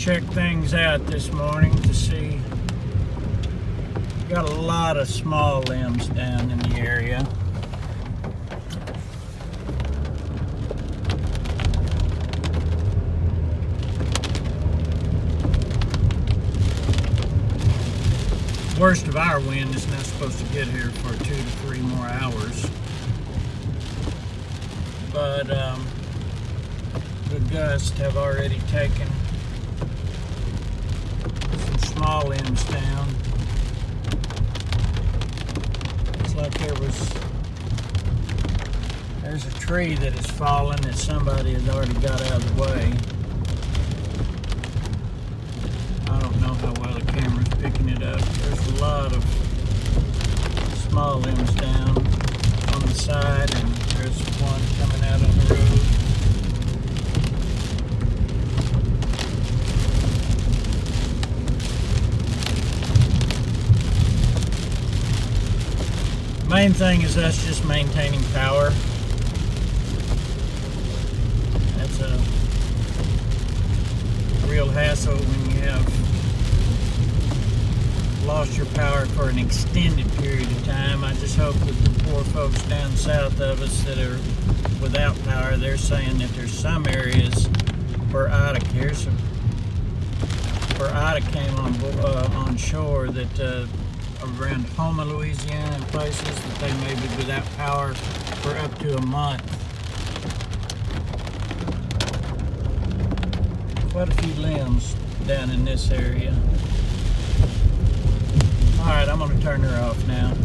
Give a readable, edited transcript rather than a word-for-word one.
check things out this morning to see. Got a lot of small limbs down in the area. Worst of our wind is not supposed to get here for 2 to 3 more hours. But the gusts have already taken some small limbs down. Looks like there's a tree that has fallen that somebody has already got out of the way. I don't know how well the camera's picking it up. There's a lot of small limbs down on the side, and there's one coming out on the road. Main thing is us just maintaining power. That's a real hassle when you have lost your power for an extended period of time. I just hope that the poor folks down south of us that are without power, they're saying that there's some areas where Ida came on shore that around Houma, Louisiana, and places that they may be without power for up to a month. Quite a few limbs down in this area. Alright, I'm going to turn her off now.